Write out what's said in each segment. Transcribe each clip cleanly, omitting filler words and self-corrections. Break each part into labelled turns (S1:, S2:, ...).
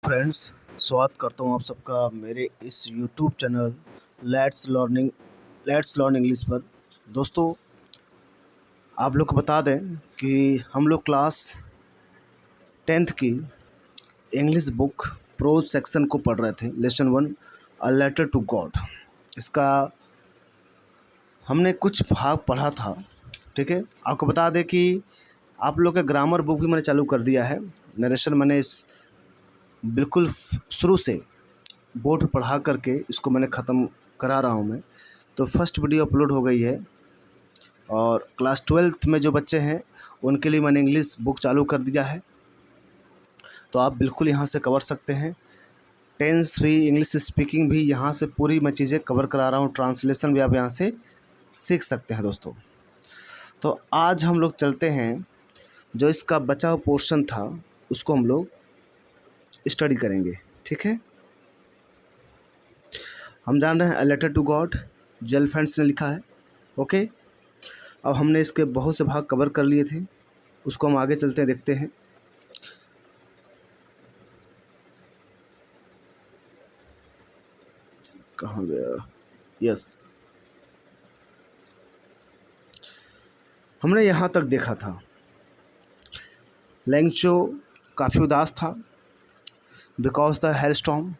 S1: Friends, स्वागत करता हूँ आप सबका मेरे इस YouTube channel let's learn English पर। दोस्तों, आप लोग को बता दें कि हम लोग क्लास 10th की इंग्लिश बुक प्रोज सेक्शन को पढ़ रहे थे। Lesson 1 a letter to God, इसका हमने कुछ भाग पढ़ा था। ठीक है, आपको बता दें कि आप लोग का ग्रामर बुक भी मैंने चालू कर दिया है। नरेशन मैंने इस बिल्कुल शुरू से बोर्ड पर पढ़ा करके इसको मैंने ख़त्म करा रहा हूँ मैं। तो फर्स्ट वीडियो अपलोड हो गई है और क्लास 12th में जो बच्चे हैं उनके लिए मैंने इंग्लिश बुक चालू कर दिया है। तो आप बिल्कुल यहाँ से कवर सकते हैं। टेंस भी, इंग्लिश स्पीकिंग भी, यहाँ से पूरी मैं चीज़ें कवर करा रहा हूँ। ट्रांसलेशन भी आप यहाँ से सीख सकते हैं दोस्तों। तो आज हम लोग चलते हैं, जो इसका बचा हुआ पोर्शन था उसको हम लोग स्टडी करेंगे। ठीक है, हम जान रहे हैं अ लेटर टू गॉड, जेल फ्रेंड्स ने लिखा है। ओके, अब हमने इसके बहुत से भाग कवर कर लिए थे, उसको हम आगे चलते हैं, देखते हैं। कहाँ गया? यस, हमने यहाँ तक देखा था। लेंचो काफ़ी उदास था बिकॉज द हेल स्टॉर्म,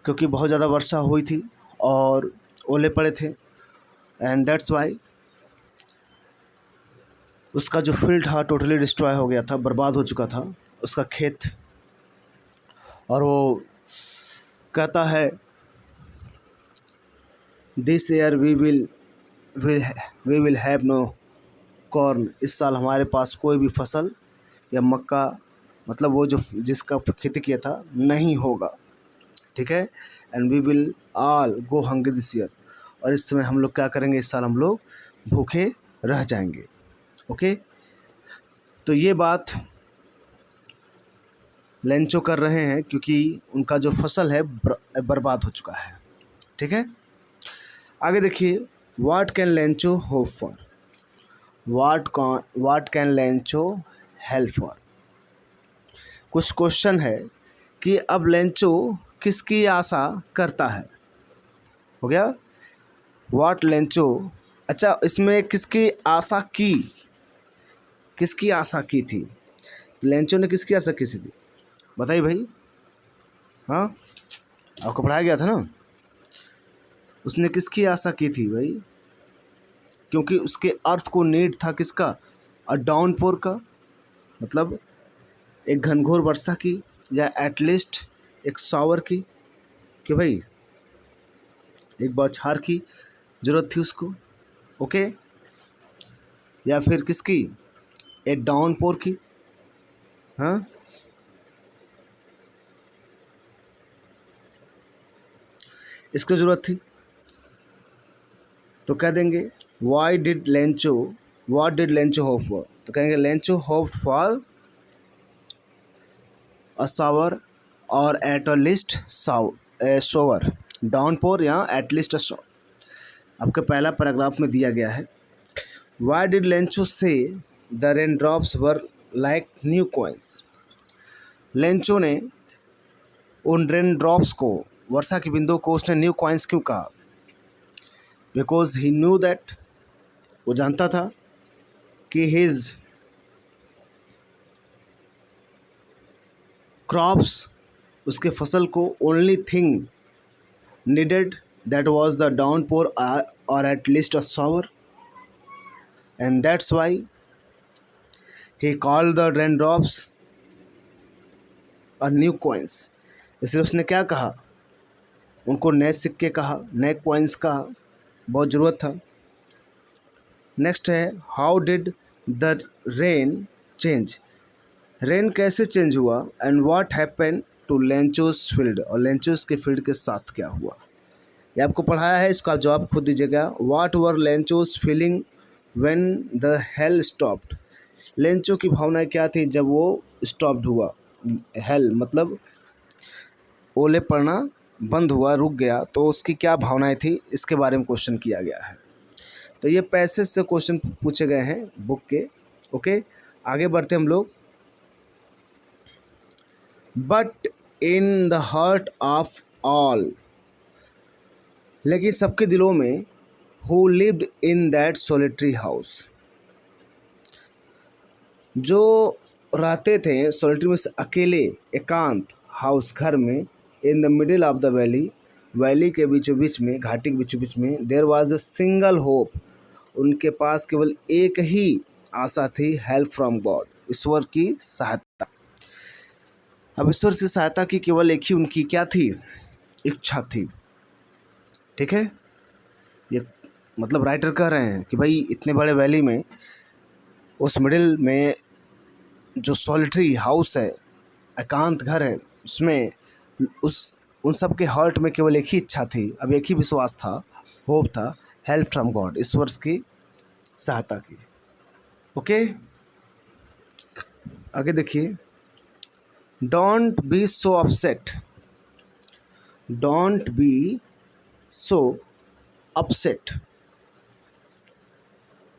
S1: क्योंकि बहुत ज़्यादा वर्षा हुई थी और ओले पड़े थे। एंड दैट्स वाई उसका जो फील्ड था टोटली डिस्ट्रॉय हो गया था, बर्बाद हो चुका था उसका खेत। और वो कहता है this year we will have no corn, इस साल हमारे पास कोई भी फसल या मक्का, मतलब वो जो जिसका खेती किया था, नहीं होगा। ठीक है, and we will all go hungry this year, और इस समय हम लोग क्या करेंगे, इस साल हम लोग भूखे रह जाएंगे। ओके, तो ये बात लेंचो कर रहे हैं क्योंकि उनका जो फसल है बर्बाद हो चुका है। ठीक है, आगे देखिए, what can Lencho hope for, what can Lencho help for. कुछ क्वेश्चन है कि अब लेंचो किसकी आशा करता है। हो गया व्हाट लेंचो, अच्छा इसमें किसकी आशा की थी, लेंचो ने किसकी आशा की थी, बताइए भाई। हाँ, आपको पढ़ाया गया था ना, उसने किसकी आशा की थी भाई, क्योंकि उसके अर्थ को नीड था किसका, अ डाउनपोर का, मतलब एक घनघोर वर्षा की, या एटलीस्ट एक शावर की, कि भाई एक बौछार की ज़रूरत थी उसको। ओके, या फिर किसकी, एक डाउनपोर की। हाँ, इसकी ज़रूरत थी। तो कह देंगे what did Lencho hope for, तो कहेंगे Lencho hoped for a shower और एट अ लिस्ट शोवर, डाउनपोर या एट लिस्ट अ शो। आपके पहला पैराग्राफ में दिया गया है, व्हाई डिड लेंचो से the rain drops were like new coins. Lencho ने उन रेन ड्रॉप्स को, वर्षा की बिंदु को, उसने न्यू कॉइन्स क्यों कहा, बिकॉज ही न्यू दैट, वो जानता था कि हिज क्रॉप्स, उसके फसल को, only thing needed that was the downpour or at least a shower, and that's why he called the raindrops a new coins। इसलिए उसने क्या कहा, उनको नए सिक्के कहा, नए कॉइन्स कहा, बहुत ज़रूरत था। नेक्स्ट है, how did the rain change, rain कैसे चेंज हुआ, and what happen to Lencho's field, और लेंचोस के फील्ड के साथ क्या हुआ। ये आपको पढ़ाया है, इसका जवाब खुद दीजिएगा। What were Lencho's feeling when the hail stopped, Lencho की भावनाएं क्या थी जब वो स्टॉप्ड हुआ, हेल मतलब ओले पड़ना बंद हुआ, रुक गया, तो उसकी क्या भावनाएं थी, इसके बारे में क्वेश्चन किया गया है। तो ये पैसेज से क्वेश्चन पूछे गए हैं बुक के। ओके, आगे बढ़ते हम लोग। But in the heart of all, लेकिन सबके दिलों में, who lived in that solitary house, जो रहते थे सोलिटरी में अकेले एकांत हाउस घर में, in the middle of the valley, valley के बीचों बीच में, घाटी के बीचों बीच में, there was a single hope, उनके पास केवल एक ही आशा थी, हेल्प फ्रॉम गॉड, ईश्वर की सहायता। अब ईश्वर से सहायता की केवल एक ही उनकी क्या थी, इच्छा थी। ठीक है, ये मतलब राइटर कह रहे हैं कि भाई इतने बड़े वैली में, उस मिडिल में जो सॉलिटरी हाउस है, एकांत घर है, उसमें उन सब के हार्ट में केवल एक ही इच्छा थी, अब एक ही विश्वास था, होप था, हेल्प फ्रॉम गॉड, ईश्वर की सहायता की। ओके, आगे देखिए, don't be so upset, don't be so upset.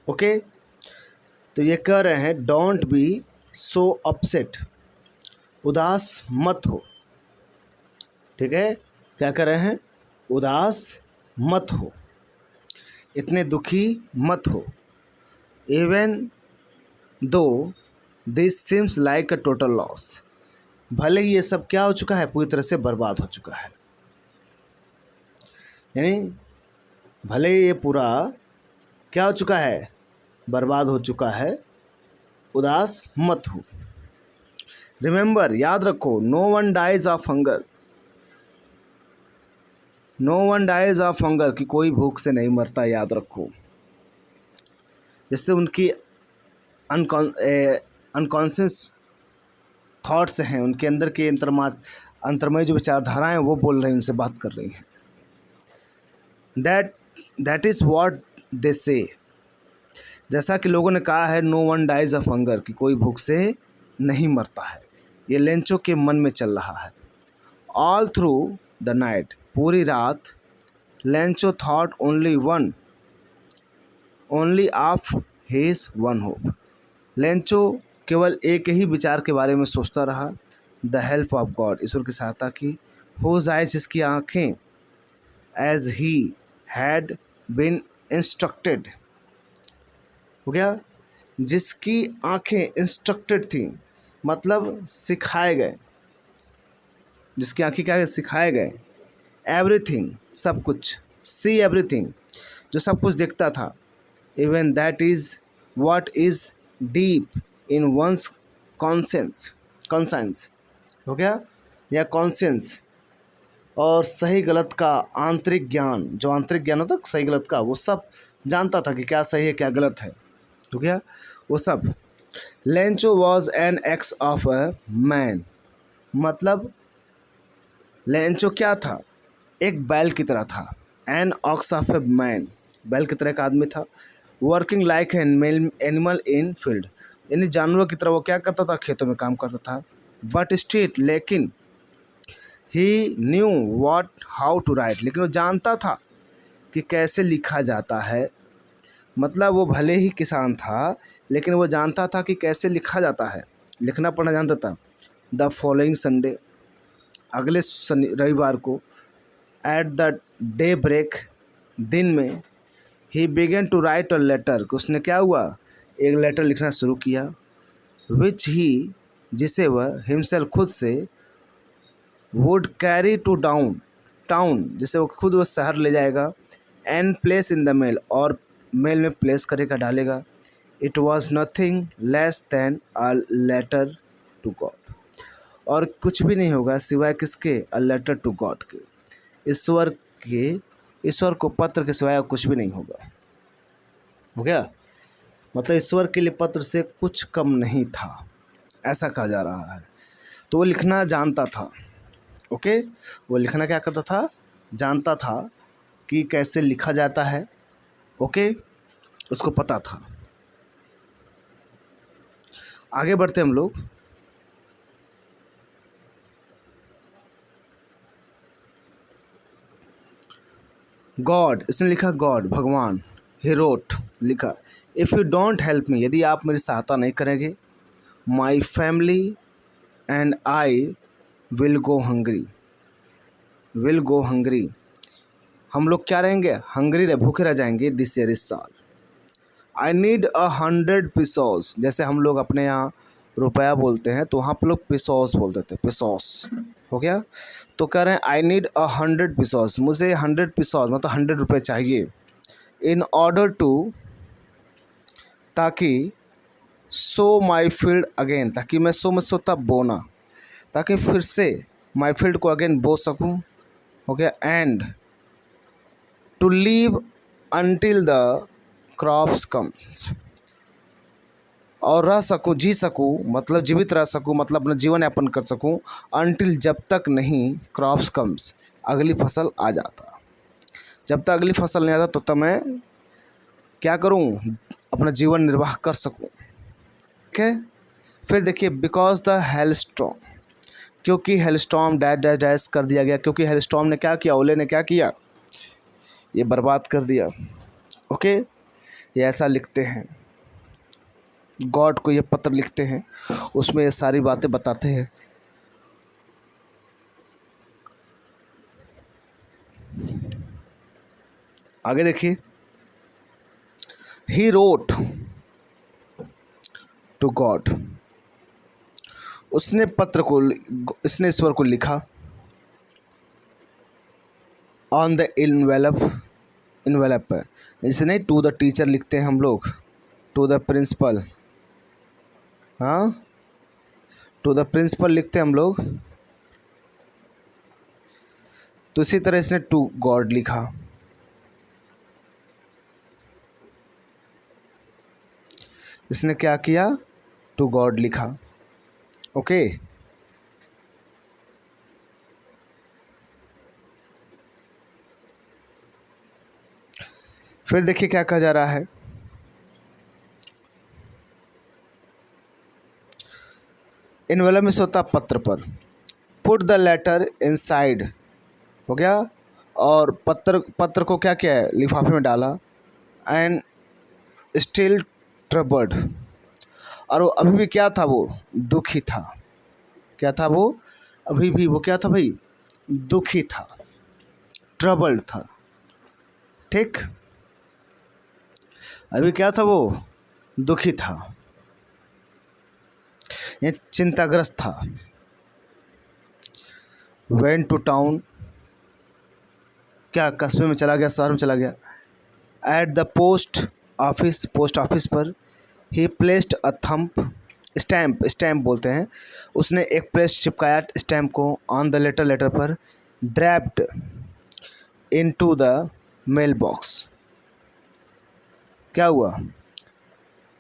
S1: Okay, तो ये कह रहे हैं डोंट बी सो अपसेट, उदास मत हो। ठीक है, क्या कर रहे हैं, उदास मत हो, इतने दुखी मत हो। Even though this seems like a total loss, भले ही ये सब क्या हो चुका है, पूरी तरह से बर्बाद हो चुका है, यानी भले ही ये पूरा क्या हो चुका है, बर्बाद हो चुका है, उदास मत हो। रिमेंबर, याद रखो, no one dies of hunger, no one dies of hunger, कि कोई भूख से नहीं मरता, याद रखो। जिससे उनकी अनकॉन्शियस थॉट्स हैं, उनके अंदर के अंतर्मय जो विचारधाराएं हैं, वो बोल रही हैं, उनसे बात कर रही हैं। दैट इज़ व्हाट दे से, जैसा कि लोगों ने कहा है, no one dies of hunger, कि कोई भूख से नहीं मरता है, ये लेंचो के मन में चल रहा है। ऑल थ्रू द नाइट, पूरी रात, Lencho thought only of his one hope, Lencho केवल एक ही विचार के बारे में सोचता रहा, द हेल्प ऑफ गॉड, ईश्वर की सहायता की। होज आइज, जिसकी आँखें, as he had been instructed, हो गया, जिसकी आँखें इंस्ट्रक्टेड थी, मतलब सिखाए गए, जिसकी आँखें क्या है, सिखाए गए। एवरीथिंग, सब कुछ, सी एवरीथिंग, जो सब कुछ देखता था। Even that is what is deep in one's conscience, हो गया, या कॉन्शियंस, और सही गलत का आंतरिक ज्ञान, जो आंतरिक ज्ञान होता है सही गलत का, वो सब जानता था कि क्या सही है क्या गलत है, हो गया, वो सब। Lencho was an x of a man, मतलब लेंचो क्या था, एक बैल की तरह था, an ox of a man, बैल की तरह का आदमी था। Working like an animal in field, यानी जानवर की तरह वो क्या करता था, खेतों में काम करता था। बट स्टिल, लेकिन, he knew what how to write, लेकिन वो जानता था कि कैसे लिखा जाता है, मतलब वो भले ही किसान था, लेकिन वो जानता था कि कैसे लिखा जाता है, लिखना पढ़ना जानता था। द फॉलोइंग संडे, अगले रविवार को, एट द डे ब्रेक, दिन में, he began to write a letter, कि उसने क्या हुआ, एक लेटर लिखना शुरू किया। विच ही, जिसे वह हिमसेल्फ खुद से, वुड कैरी टू टाउन, जिसे वो खुद वह शहर ले जाएगा, and place in the mail, और मेल में प्लेस करेगा, डालेगा। It was nothing less than a letter to God, और कुछ भी नहीं होगा सिवाय किसके, अ लेटर टू गॉड के, ईश्वर को पत्र के सिवाय कुछ भी नहीं होगा, हो गया, मतलब ईश्वर के लिए पत्र से कुछ कम नहीं था, ऐसा कहा जा रहा है। तो वो लिखना जानता था। ओके, वो लिखना क्या करता था, जानता था कि कैसे लिखा जाता है। ओके, उसको पता था। आगे बढ़ते हम लोग। गॉड, इसने लिखा गॉड, भगवान। ही रोट, लिखा, if you don't help me, यदि आप मेरी सहायता नहीं करेंगे, my family and I will go hungry, will go hungry, हम लोग क्या रहेंगे, हंग्री रहे, भूखे रह जाएंगे दिस ईयर, इस साल। आई नीड 100 पिसोस, जैसे हम लोग अपने यहाँ रुपया बोलते हैं तो वहाँ पर लोग पिसोस बोलते थे, पिसोस हो गया। तो कह रहे हैं आई नीड 100 पिसोस, मुझे 100 पिसोस मतलब 100 रुपये चाहिए, इन ऑर्डर टू, ताकि सो माई फील्ड अगेन, ताकि मैं सो में सोता बोना, ताकि फिर से माई फील्ड को अगेन बो सकूँ, हो गया। And to live until the crops comes, और रह सकूँ, जी सकूँ, मतलब जीवित रह सकूँ, मतलब अपना जीवन यापन कर सकूँ, अनटिल, जब तक नहीं, क्रॉप्स कम्स, अगली फसल आ जाता, जब तक अगली फसल नहीं आता तब तक मैं क्या करूँ, अपना जीवन निर्वाह कर सकूँ। ठीक है। फिर देखिए बिकॉज द हेलस्टॉर्म, क्योंकि हेलस्टॉर्म डैश डैश डैश कर दिया गया, क्योंकि हेलस्टॉर्म ने क्या किया, ओले ने क्या किया, ये बर्बाद कर दिया। ओके, ये ऐसा लिखते हैं, गॉड को ये पत्र लिखते हैं, उसमें ये सारी बातें बताते हैं। आगे देखिए, ही रोट टू गॉड, उसने पत्र को, इसने ईश्वर को लिखा, ऑन द इनवेलप, इनवेलप है, इसे नहीं टू द टीचर लिखते हैं हम लोग, टू द प्रिंसिपल, हाँ टू द प्रिंसिपल लिखते हैं हम लोग, तो इसी तरह इसने टू गॉड लिखा। इसने क्या किया, टू गॉड लिखा। ओके, फिर देखिए क्या कहा जा रहा है, इनवेलप में से होता पत्र पर, पुट द लेटर इनसाइड, हो गया, और पत्र को क्या किया है, लिफाफे में डाला, एंड स्टिल ट्रबल्ड, और वो अभी भी क्या था, वो दुखी था, क्या था वो, अभी भी वो क्या था भाई, दुखी था, ट्रबल्ड था। ठीक, अभी क्या था वो, दुखी था, ये चिंताग्रस्त था। वेंट टू टाउन, क्या कस्बे में चला गया, शहर में चला गया। At the post office, post office पर, he placed a thump, stamp, stamp बोलते हैं, उसने एक प्लेस चिपकाया स्टैम्प को, ऑन द लेटर, लेटर पर, dropped into the mail box, क्या हुआ,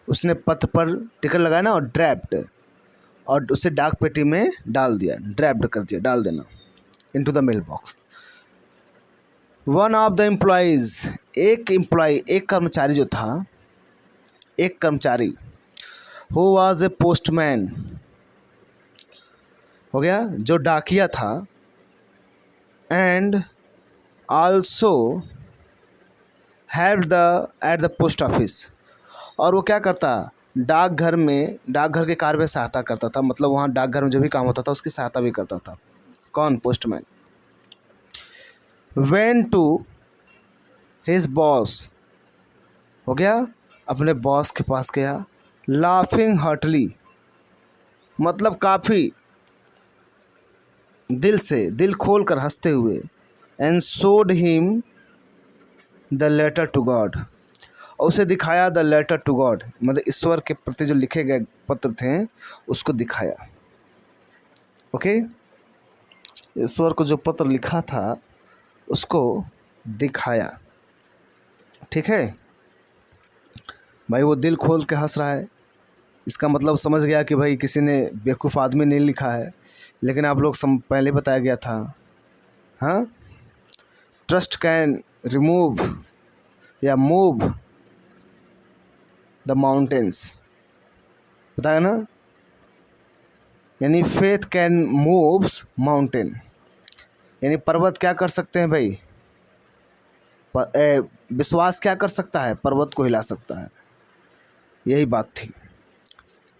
S1: उसने पत्र पर टिकट लगाया ना, और ड्रैप्ड, और उसे डाक पेटी में डाल दिया, ड्रैप्ड कर दिया, डाल देना, into the mail box. One of the employees, एक एम्प्लॉय, एक कर्मचारी जो था, एक कर्मचारी, हु वाज ए पोस्टमैन, हो गया, जो डाकिया था, and also helped the eight the post office, और वो क्या करता, डाकघर में, डाकघर के कार्य में सहायता करता था, मतलब वहाँ डाकघर में जो भी काम होता था उसकी सहायता भी करता था। कौन, postman. Went to his boss, हो गया, अपने बॉस के पास गया, लाफिंग हार्टली, मतलब काफ़ी दिल से, दिल खोल कर हंसते हुए, and showed him the letter to God, और उसे दिखाया द लेटर टू गॉड, मतलब ईश्वर के प्रति जो लिखे गए पत्र थे उसको दिखाया। ओके, ईश्वर को जो पत्र लिखा था उसको दिखाया। ठीक है भाई, वो दिल खोल के हंस रहा है, इसका मतलब समझ गया कि भाई किसी ने बेवकूफ़ आदमी नहीं लिखा है, लेकिन आप लोग पहले बताया गया था, हाँ, ट्रस्ट कैन रिमूव या मूव द माउंटेन्स, बताया ना, यानी फेथ कैन मूव्स माउंटेन, यानी पर्वत क्या कर सकते हैं भाई, विश्वास क्या कर सकता है, पर्वत को हिला सकता है, यही बात थी।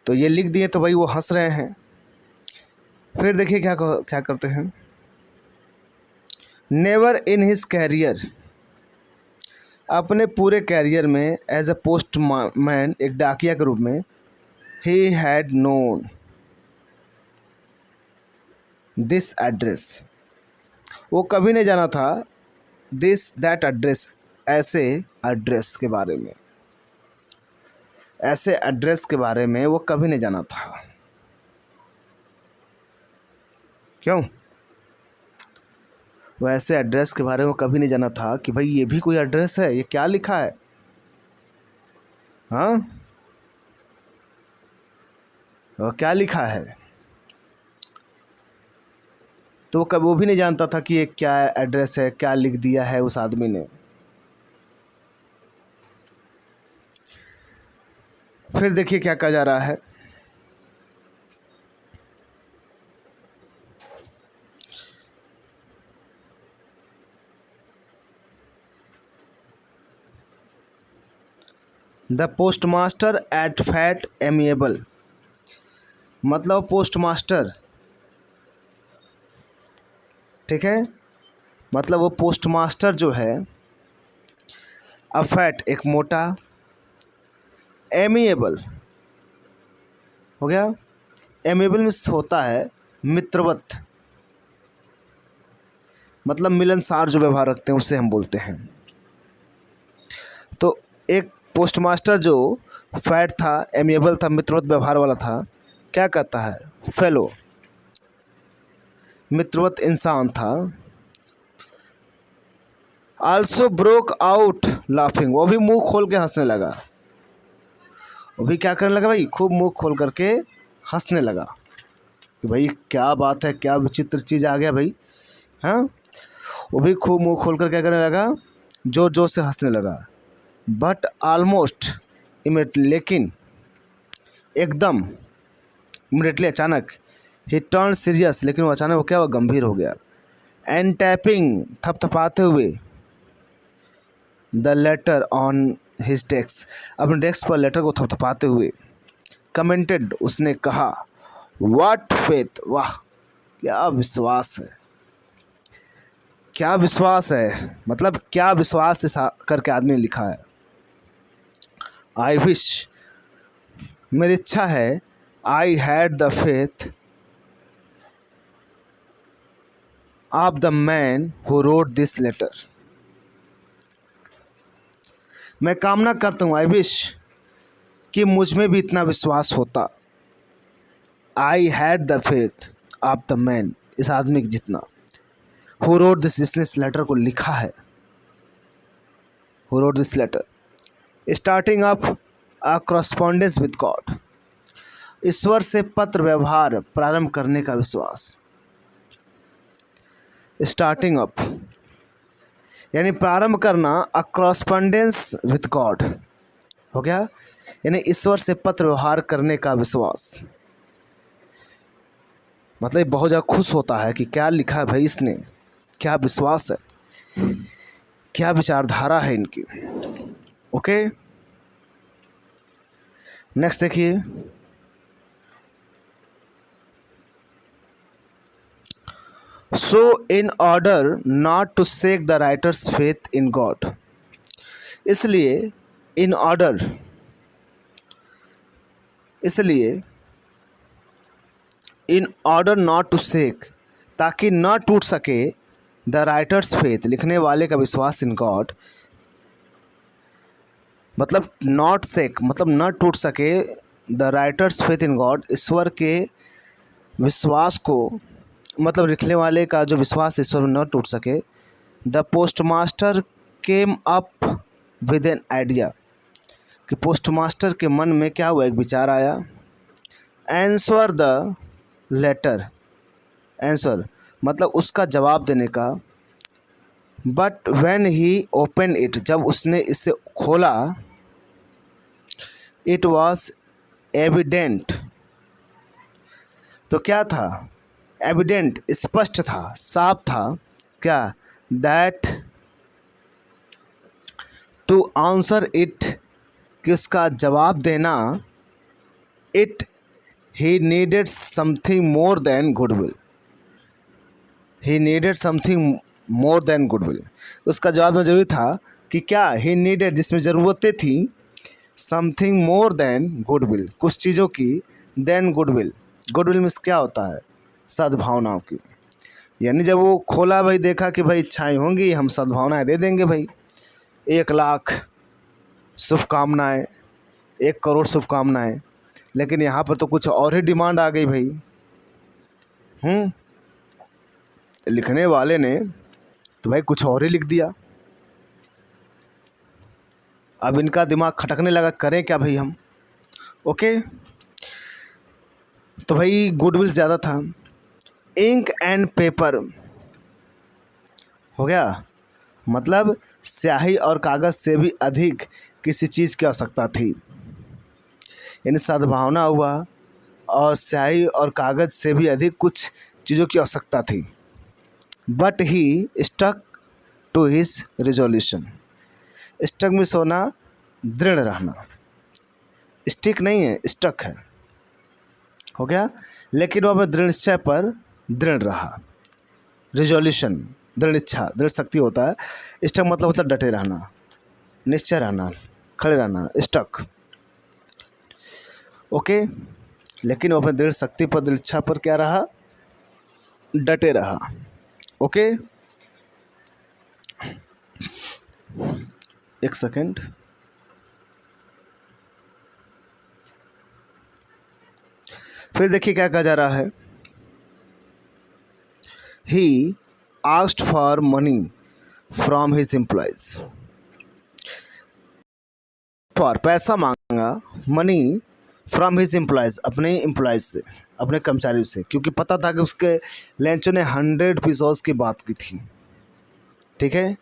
S1: तो ये लिख दिए तो भाई वो हंस रहे हैं। फिर देखिए क्या करते हैं। नेवर इन हिज कैरियर, अपने पूरे कैरियर में एज अ पोस्टमैन, एक डाकिया के रूप में, he had known this address, वो कभी नहीं जाना था दिस दैट एड्रेस, ऐसे एड्रेस के बारे में, ऐसे एड्रेस के बारे में वो कभी नहीं जाना था। क्यों? वो ऐसे एड्रेस के बारे में वो कभी नहीं जाना था कि भाई ये भी कोई एड्रेस है, ये क्या लिखा है, हाँ, वो क्या लिखा है। तो वो कभी वो भी नहीं जानता था कि ये क्या एड्रेस है, क्या लिख दिया है उस आदमी ने। फिर देखिए क्या कहा जा रहा है। The postmaster a fat amiable, मतलब पोस्टमास्टर, ठीक है, मतलब वो पोस्टमास्टर जो है, अफैट एक मोटा, एमिएबल हो गया, एमिएबल मीन्स होता है मित्रवत, मतलब मिलनसार जो व्यवहार रखते हैं उसे हम बोलते हैं। तो एक पोस्टमास्टर जो फैट था, एमिएबल था, मित्रवत व्यवहार वाला था, क्या कहता है, फेलो, मित्रवत इंसान था। आल्सो ब्रोक आउट लाफिंग, वो भी मुंह खोल के हंसने लगा, वो भी क्या करने लगा भाई, खूब मुंह खोल करके हंसने लगा कि भाई क्या बात है, क्या विचित्र चीज़ आ गया भाई, हाँ। वो भी खूब मुंह खोल कर क्या करने लगा, जोर जोर से हंसने लगा। बट ऑलमोस्ट इमीडिएटली, लेकिन एकदम इमीडिएटली, अचानक, ही टर्न सीरियस, लेकिन वो अचानक वो क्या हुआ, गंभीर हो गया। एंड टैपिंग, थपथपाते हुए, the later on his desk, अपने डेस्क पर लेटर को थपथपाते हुए, कमेंटेड, उसने कहा, व्हाट फेथ, वाह क्या विश्वास है, क्या विश्वास है, मतलब क्या विश्वास से करके आदमी ने लिखा है। आई विश, मेरी इच्छा है, I had the faith of the man who wrote this letter, मैं कामना करता हूँ, आई विश, कि मुझ में भी इतना विश्वास होता, आई had the faith of the man, इस आदमी की जितना, हु रोट दिस, जिसने इस लेटर को लिखा है, who wrote this letter, starting up a correspondence with God, ईश्वर से पत्र व्यवहार प्रारंभ करने का विश्वास। स्टार्टिंग अप यानी प्रारंभ करना, अ करस्पॉन्डेंस विद गॉड हो गया, यानी ईश्वर से पत्र व्यवहार करने का विश्वास। मतलब बहुत ज़्यादा खुश होता है कि क्या लिखा है भाई इसने, क्या विश्वास है, क्या विचारधारा है इनकी। ओके, नेक्स्ट देखिए। So in order not to shake the writer's faith in God, इसलिए इन ऑर्डर, इसलिए in order not to shake, ताकि न टूट सके, द राइटर्स फेथ, लिखने वाले का विश्वास, इन गॉड, मतलब नॉट शेक मतलब न टूट सके, the writer's faith in God, ईश्वर के विश्वास को, मतलब लिखने वाले का जो विश्वास ईश्वर में न टूट सके। The postmaster came up with an idea, कि पोस्टमास्टर के मन में क्या हुआ, एक विचार आया। आंसर द लेटर, आंसर मतलब उसका जवाब देने का। But when he open it, जब उसने इसे खोला, इट वॉज एविडेंट, तो क्या था, एविडेंट स्पष्ट था, साफ था, क्या, दैट टू आंसर इट, कि उसका जवाब देना, it he needed something more than goodwill. He needed something more than goodwill. उसका जवाब में जरूरी था कि क्या ही नीडेड, जिसमें ज़रूरतें थी, समथिंग मोर देन गुडविल, कुछ चीज़ों की, देन गुडविल। गुडविल मीन्स क्या होता है? सद्भावनाओं की। यानी जब वो खोला भाई, देखा कि भाई इच्छाएं होंगी, हम सद्भावनाएं दे देंगे भाई, 1,00,000 शुभकामनाएँ, 1 करोड़ शुभकामनाएँ। लेकिन यहाँ पर तो कुछ और ही डिमांड आ गई भाई। लिखने वाले ने तो भाई कुछ और ही लिख दिया। अब इनका दिमाग खटकने लगा, करें क्या भाई हम? ओके, तो भाई गुडविल ज़्यादा था। इंक एंड पेपर हो गया, मतलब स्याही और कागज़ से भी अधिक किसी चीज़ की आवश्यकता थी। यानी सद्भावना हुआ और स्याही और कागज़ से भी अधिक कुछ चीज़ों की आवश्यकता थी। But he stuck to his resolution. Stuck में सोना, दृढ़ रहना। स्टिक नहीं है, स्टक है, हो गया। लेकिन वह अपने दृढ़ निश्चय पर दृढ़ रहा। रिजोल्यूशन, दृढ़ इच्छा, दृढ़ शक्ति होता है। स्टक मतलब होता है डटे रहना, निश्चय रहना, खड़े रहना, स्टक। ओके, लेकिन वो अपने दृढ़ शक्ति पर, दृढ़ इच्छा पर क्या रहा? डटे रहा। ओके, एक सेकेंड। फिर देखिए क्या कहा जा रहा है। He asked for money from his employees. For पैसा मांगा, मनी फ्रॉम हिज एम्प्लॉयज, अपने एम्प्लॉयज से, अपने कर्मचारियों से, क्योंकि पता था कि उसके लेंचो ने 100 पीसोस की बात की थी। ठीक है।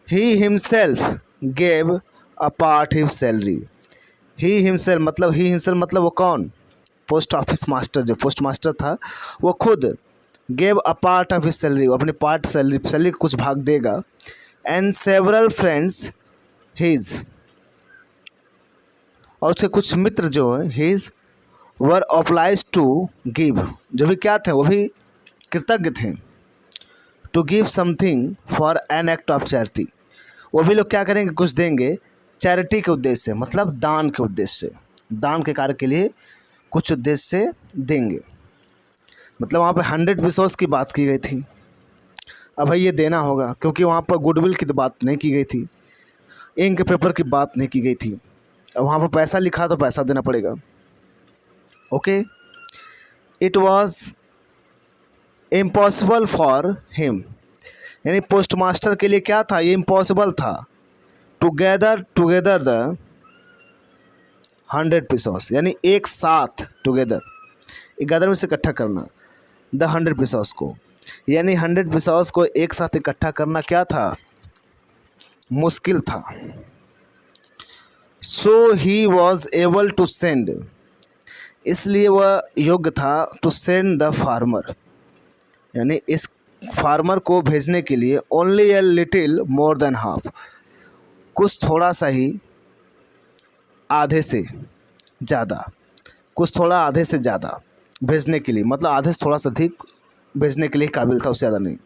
S1: He himself gave a part his salary. He himself मतलब वो कौन? पोस्ट ऑफिस मास्टर, जो पोस्ट मास्टर था, वो खुद gave a part of his salary, वो अपने पार्ट सैलरी कुछ भाग देगा। एंड सेवरल फ्रेंड्स हिज, और उसके कुछ मित्र जो हैं his were obliged to give, जो भी क्या थे, वो भी कृतज्ञ थे। To give something for an act of charity, वो भी लोग क्या करेंगे? कुछ देंगे चैरिटी के उद्देश्य से, मतलब दान के उद्देश्य से, दान के कार्य के लिए कुछ उद्देश्य से देंगे। मतलब वहाँ पे 100 पीसोस की बात की गई थी। अब भाई ये देना होगा, क्योंकि वहाँ पर गुडविल की तो बात नहीं की गई थी, इंक पेपर की बात नहीं की गई थी। अब वहाँ पर पैसा लिखा तो पैसा देना पड़ेगा। Okay, it was impossible for him, यानी पोस्ट मास्टर के लिए क्या था? ये इम्पॉसिबल था। टुगेदर द 100 पीसोस, यानी एक साथ, टुगेदर, 11 में से इकट्ठा करना द 100 पीसोस को, यानी 100 पीसोस को एक साथ इकट्ठा करना क्या था? मुश्किल था। So he was able to send, इसलिए वह योग्य था टू सेंड द फार्मर, यानी इस फार्मर को भेजने के लिए only a little more than half, कुछ थोड़ा सा ही आधे से ज़्यादा, कुछ थोड़ा आधे से ज़्यादा भेजने के लिए, मतलब आधे से थोड़ा सा अधिक भेजने के लिए काबिल था, उससे ज़्यादा नहीं।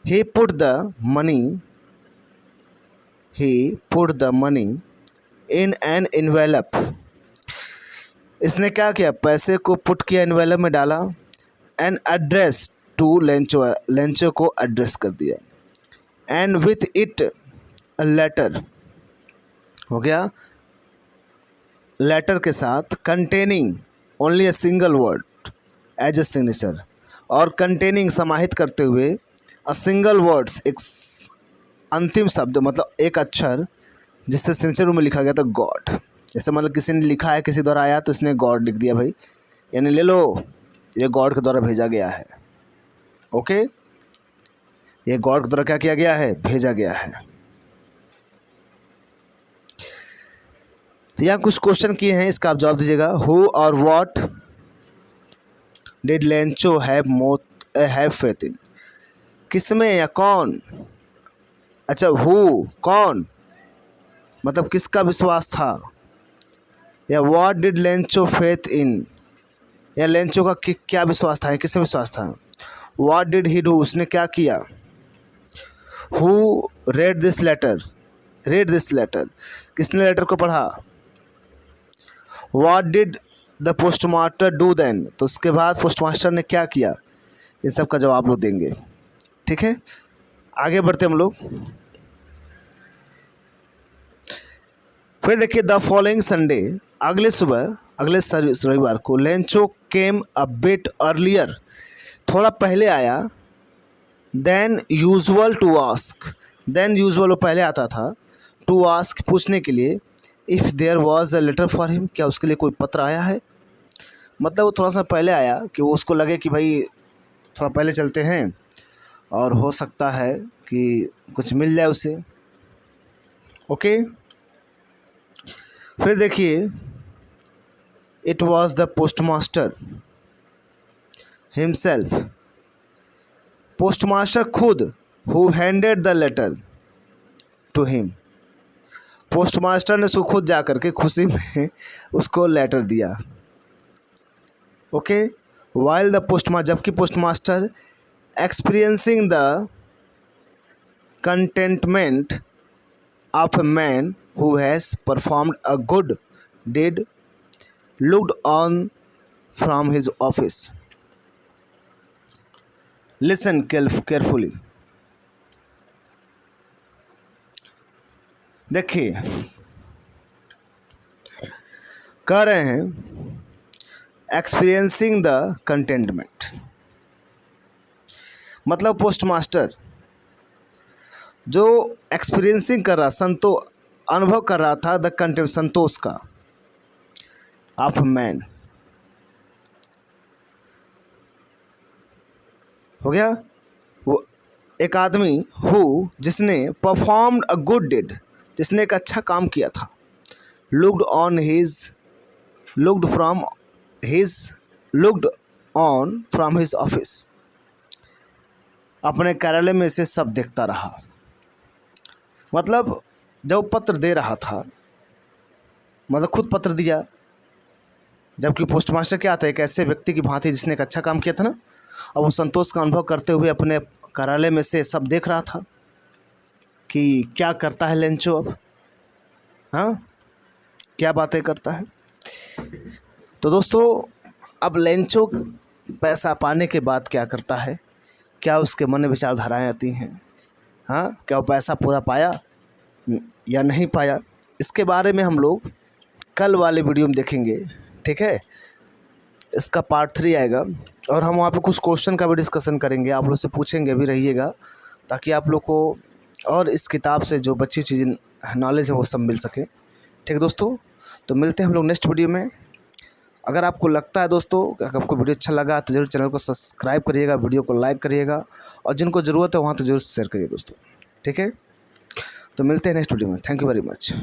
S1: He put the money in an envelope, इसने क्या किया? पैसे को पुट किया, इन्वेलप में डाला। An address to Lencho, Lencho को एड्रेस कर दिया। And with it a letter, हो गया, लेटर के साथ, containing only a single word as a signature, और कंटेनिंग समाहित करते हुए, अ सिंगल वर्ड्स, एक अंतिम शब्द, मतलब एक अक्षर, जिससे सिग्नेचर में लिखा गया था गॉड। जैसे मतलब किसी ने लिखा है, किसी द्वारा आया तो इसने गॉड लिख दिया भाई, यानी ले लो, ये गॉड के द्वारा भेजा गया है। ओके, ये गॉड के द्वारा क्या किया गया है? भेजा गया है। तो यहाँ कुछ क्वेश्चन किए हैं, इसका आप जवाब दीजिएगा। हु और what did Lencho have faith in, किसमें या कौन? अच्छा, हु कौन, मतलब किसका विश्वास था, या what did Lencho faith in, या लेंचो का क्या विश्वास था, किसमें विश्वास था? व्हाट डिड ही डू, उसने क्या किया? हु रेड दिस लेटर, किसने लेटर को पढ़ा? What did the postmaster do then, तो उसके बाद पोस्टमास्टर ने क्या किया? इन सब का जवाब लोग देंगे। ठीक है, आगे बढ़ते हम लोग। फिर देखिए द फॉलोइंग संडे, अगले रविवार को Lencho came a bit earlier, थोड़ा पहले आया। Than usual to ask, than usual वो पहले आता था, टू आस्क पूछने के लिए, if there was a letter for him, क्या उसके लिए कोई पत्र आया है। मतलब वो थोड़ा सा पहले आया कि वो उसको लगे कि भाई थोड़ा पहले चलते हैं और हो सकता है कि कुछ मिल जाए उसे। ओके, फिर देखिए it was the postmaster himself, postmaster खुद, who handed the letter to him, postmaster ने उसको खुद जा करके खुशी में उसको लेटर दिया। ओके, वाइल द पोस्टमास्टर, जबकि postmaster experiencing the contentment of a man who has performed a good deed looked on from his office. Listen carefully, देखिए कह रहे हैं एक्सपीरियंसिंग द कंटेंटमेंट, मतलब पोस्टमास्टर जो एक्सपीरियंसिंग कर रहा, अनुभव कर रहा था द कंटेंट, संतोष का, ऑफ मैन, हो गया वो एक आदमी, हु जिसने परफॉर्म्ड अ गुड डीड, जिसने एक अच्छा काम किया था, looked on from his office, अपने कार्यालय में से सब देखता रहा। मतलब जब पत्र दे रहा था, मतलब खुद पत्र दिया, जबकि पोस्टमास्टर क्या था, एक ऐसे व्यक्ति की भांति जिसने एक अच्छा काम किया था ना, और वो संतोष का अनुभव करते हुए अपने कार्यालय में से सब देख रहा था कि क्या करता है लेंचो अब, हाँ क्या बातें करता है। तो दोस्तों अब लेंचो पैसा पाने के बाद क्या करता है, क्या उसके मन में विचारधाराएँ आती हैं, हाँ क्या वो पैसा पूरा पाया या नहीं पाया, इसके बारे में हम लोग कल वाले वीडियो में देखेंगे। ठीक है, इसका पार्ट 3 आएगा और हम वहाँ पे कुछ क्वेश्चन का भी डिस्कशन करेंगे, आप लोग से पूछेंगे भी रहिएगा, ताकि आप लोग को और इस किताब से जो बची चीज़ें नॉलेज है वो सब मिल सके। ठीक है दोस्तों, तो मिलते हैं हम लोग नेक्स्ट वीडियो में। अगर आपको लगता है दोस्तों कि आपको वीडियो अच्छा लगा तो ज़रूर चैनल को सब्सक्राइब करिएगा, वीडियो को लाइक करिएगा, और जिनको ज़रूरत है वहाँ तो ज़रूर शेयर करिए दोस्तों। ठीक है, तो मिलते हैं नेक्स्ट वीडियो में। Thank you very much.